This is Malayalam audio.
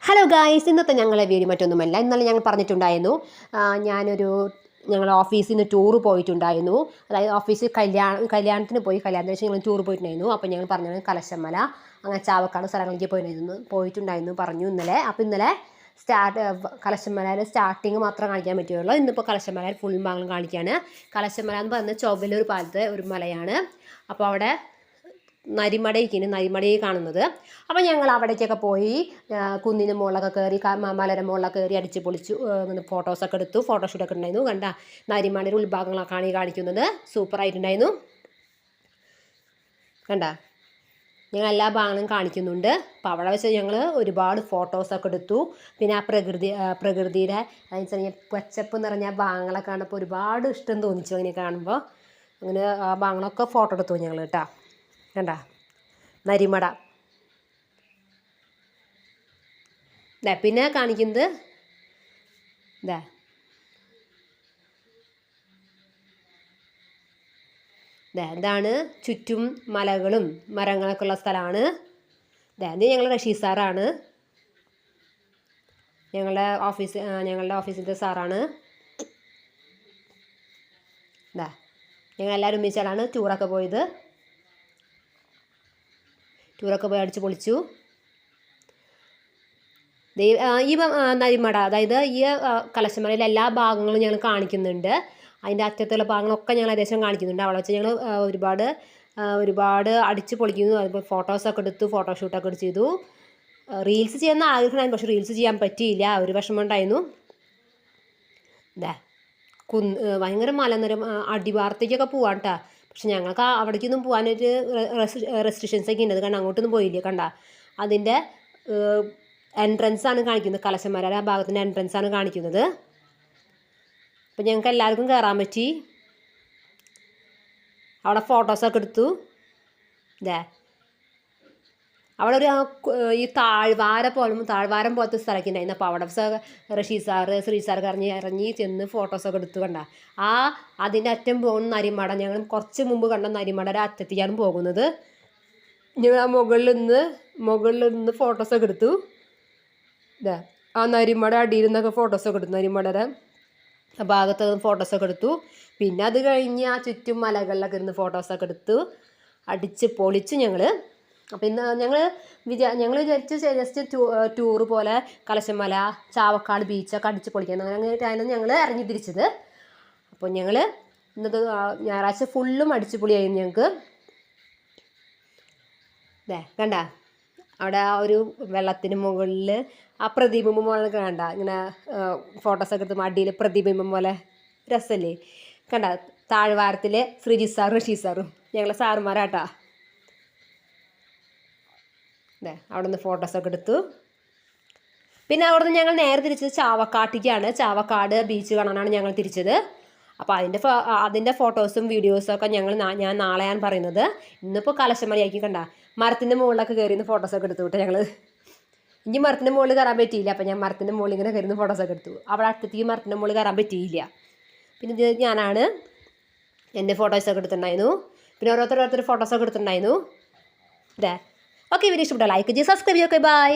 ഹലോ ഗായ്സ്, ഇന്നത്തെ ഞങ്ങളെ വീഡിയോ മറ്റൊന്നുമല്ല. ഇന്നലെ ഞങ്ങൾ പറഞ്ഞിട്ടുണ്ടായിരുന്നു, ഞങ്ങൾ ഓഫീസിൽ നിന്ന് ടൂറ് പോയിട്ടുണ്ടായിരുന്നു. അതായത് ഓഫീസിൽ കല്യാണത്തിന് കല്യാണത്തിന് ശേഷം ഞങ്ങൾ ടൂർ പോയിട്ടുണ്ടായിരുന്നു. അപ്പോൾ ഞങ്ങൾ പറഞ്ഞത് കലശമല, അങ്ങനെ ചാവക്കാട് സ്ഥലങ്ങളിലേക്ക് പോയിട്ടുണ്ടായിരുന്നു പറഞ്ഞു ഇന്നലെ. അപ്പോൾ ഇന്നലെ കലശമലയിൽ സ്റ്റാർട്ടിങ് മാത്രമേ കാണിക്കാൻ പറ്റുകയുള്ളൂ. ഇന്നിപ്പോൾ കലശമലയിൽ ഫുൾ ഭാഗം കാണിക്കുകയാണ്. കലശമല എന്ന് പറയുന്നത് ചൊവ്വലൂർ പാലത്തെ ഒരു മലയാണ്. അപ്പോൾ അവിടെ നരിമടയിൽ കാണുന്നത്. അപ്പോൾ ഞങ്ങൾ അവിടേക്കൊക്കെ പോയി കുന്നിന് മുകളിലൊക്കെ കയറി മലയുടെ മുകളിലൊക്കെ കയറി അടിച്ച് പൊളിച്ചു, ഫോട്ടോസൊക്കെ എടുത്തു. ഫോട്ടോഷൂട്ടൊക്കെ ഉണ്ടായിരുന്നു. കണ്ട നരിമടയുടെ ഉൾഭാഗങ്ങളൊക്കെയാണ് ഈ കാണിക്കുന്നത്. സൂപ്പറായിട്ടുണ്ടായിരുന്നു. കണ്ട ഞങ്ങൾ എല്ലാ ഭാഗങ്ങളും കാണിക്കുന്നുണ്ട്. അപ്പോൾ അവിടെ വെച്ച് ഞങ്ങൾ ഒരുപാട് ഫോട്ടോസൊക്കെ എടുത്തു. പിന്നെ ആ പ്രകൃതിയുടെ അതിന് പച്ചപ്പ് നിറഞ്ഞ ഭാഗങ്ങളൊക്കെ കാണുമ്പോൾ ഒരുപാട് ഇഷ്ടം തോന്നിച്ചു. അങ്ങനെ കാണുമ്പോൾ അങ്ങനെ ആ ഭാഗങ്ങളൊക്കെ ഫോട്ടോ എടുത്തു ഞങ്ങൾ കേട്ടോ. കണ്ട നരിമട. പിന്നെ കാണിക്കുന്നത് ഇതാണ് ചുറ്റും മലകളും മരങ്ങളൊക്കെ ഉള്ള സ്ഥലമാണ്. ഇത് ഞങ്ങൾ റഷീദ് സാറാണ്, ഞങ്ങളുടെ ഓഫീസിലത്തെ സാറാണ്. ഞങ്ങളെല്ലാവരും ഒന്നിച്ചാലാണ് ടൂറൊക്കെ പോയത്. പോയി അടിച്ച് പൊളിച്ചു. ഈ നരിമട, അതായത് ഈ കലശമലയിലെ എല്ലാ ഭാഗങ്ങളും ഞങ്ങൾ കാണിക്കുന്നുണ്ട്. അതിൻ്റെ അറ്റത്തുള്ള ഭാഗങ്ങളൊക്കെ ഞങ്ങൾ ഏകദേശം കാണിക്കുന്നുണ്ട്. അവിടെ വെച്ച് ഞങ്ങൾ ഒരുപാട് അടിച്ച് പൊളിക്കുന്നു. അതുപോലെ ഫോട്ടോസൊക്കെ എടുത്തു, ഫോട്ടോഷൂട്ടൊക്കെ ചെയ്തു. റീൽസ് ചെയ്യാൻ ആഗ്രഹമായിരുന്നു, പക്ഷേ റീൽസ് ചെയ്യാൻ പറ്റിയില്ല. ഒരു വിഷമം ഉണ്ടായിരുന്നു. ഭയങ്കര മലനിരം അടിവാരത്തേക്കൊക്കെ പോവാൻ കേട്ടോ. പക്ഷെ ഞങ്ങൾക്ക് അവിടേക്കൊന്നും പോകാനൊരു റെസ്ട്രിക്ഷൻസൊക്കെ ഉണ്ട്. കാരണം അങ്ങോട്ടൊന്നും പോയില്ലേ. കണ്ട അതിൻ്റെ എൻട്രൻസാണ് കാണിക്കുന്നത്. കലശമലയുടെ ആ ഭാഗത്തിൻ്റെ എൻട്രൻസാണ് കാണിക്കുന്നത്. അപ്പം ഞങ്ങൾക്ക് എല്ലാവർക്കും കയറാൻ പറ്റി. അവിടെ ഫോട്ടോസൊക്കെ എടുത്തു. അവിടെ ഈ താഴ്വാരം പോലത്തെ സ്ഥലമൊക്കെ ഉണ്ടായിരുന്നു. അപ്പോൾ അവിടെ ശ്രീ സാർ ഇറങ്ങി ചെന്ന് ഫോട്ടോസൊക്കെ എടുത്തു. കണ്ട അതിൻ്റെ അറ്റം പോകുന്ന നരിമട, ഞങ്ങൾ കുറച്ച് മുമ്പ് കണ്ട നരിമടയുടെ അറ്റത്തേക്കാണ് പോകുന്നത്. ഞങ്ങൾ ആ മുകളിൽ നിന്ന് ഫോട്ടോസൊക്കെ എടുത്തു. ആ നരിമട അടിയിൽ നിന്നൊക്കെ ഫോട്ടോസൊക്കെ എടുത്തു. നരിമടയുടെ ഭാഗത്ത് ഫോട്ടോസൊക്കെ എടുത്തു. പിന്നെ അത് കഴിഞ്ഞ് ആ ചുറ്റും മലകളിലൊക്കെ ഇരുന്ന് ഫോട്ടോസൊക്കെ എടുത്തു അടിച്ച് പൊളിച്ചു ഞങ്ങൾ. അപ്പോൾ ഇന്ന് ഞങ്ങൾ വിചാരിച്ചു ജസ്റ്റ് ടൂറ് പോലെ കലശമല, ചാവക്കാട് ബീച്ചൊക്കെ അടിച്ച് പൊളിക്കാൻ. അങ്ങനെയാണ് ഞങ്ങൾ ഇറങ്ങി തിരിച്ചത്. അപ്പോൾ ഞങ്ങൾ ഇന്നത്തെ ഞായറാഴ്ച ഫുള്ളും അടിച്ച് പൊളിയായിരുന്നു ഞങ്ങൾക്ക്. കണ്ട അവിടെ ആ ഒരു വെള്ളത്തിന് മുകളിൽ ആ പ്രതിബിംബം പോലെ കണ്ട, ഇങ്ങനെ ഫോട്ടോസൊക്കെ എടുത്ത് അടിയിൽ പ്രതിബിംബം പോലെ രസമല്ലേ. കണ്ട താഴ്വാരത്തിലെ ശ്രീജിത്ത് സാറും റഷീദ് സാറും ഞങ്ങളെ സാറുമാരാട്ടാ. അവിടെ നിന്ന് ഫോട്ടോസൊക്കെ എടുത്തു. പിന്നെ അവിടെ നിന്ന് ഞങ്ങൾ നേരെ തിരിച്ചത് ചാവക്കാട്ടേക്കാണ്. ചാവക്കാട് ബീച്ച് കാണാനാണ് ഞങ്ങൾ തിരിച്ചത്. അപ്പോൾ അതിൻ്റെ ഫോട്ടോസും വീഡിയോസും ഒക്കെ ഞാൻ നാളെയാണ് പറയുന്നത്. ഇന്നിപ്പോൾ കലശമലയാക്കി. കണ്ട മരത്തിൻ്റെ മുകളിലൊക്കെ കയറിയിരുന്ന് ഫോട്ടോസൊക്കെ എടുത്തു വിട്ട് ഞങ്ങൾ. ഇനി മരത്തിൻ്റെ മുകളിൽ കയറാൻ പറ്റിയില്ല. അപ്പോൾ ഞാൻ മരത്തിൻ്റെ മുകളിൽ ഇങ്ങനെ കയറുന്ന ഫോട്ടോസൊക്കെ എടുത്തു. അവിടെ അടുത്തേക്ക് മരത്തിൻ്റെ മുകളിൽ കയറാൻ പറ്റിയില്ല. പിന്നെ ഇത് ഞാനാണ് എൻ്റെ ഫോട്ടോസൊക്കെ എടുത്തിട്ടുണ്ടായിരുന്നു. പിന്നെ ഓരോരുത്തർ ഫോട്ടോസൊക്കെ എടുത്തിട്ടുണ്ടായിരുന്നു. ഓക്കെ, വീഡിയോ ഇഷ്ടപ്പെട്ടോ ലൈക്ക് ചെയ്ത് സബ്സ്ക്രൈബ് ചെയ്യുക. ബൈ.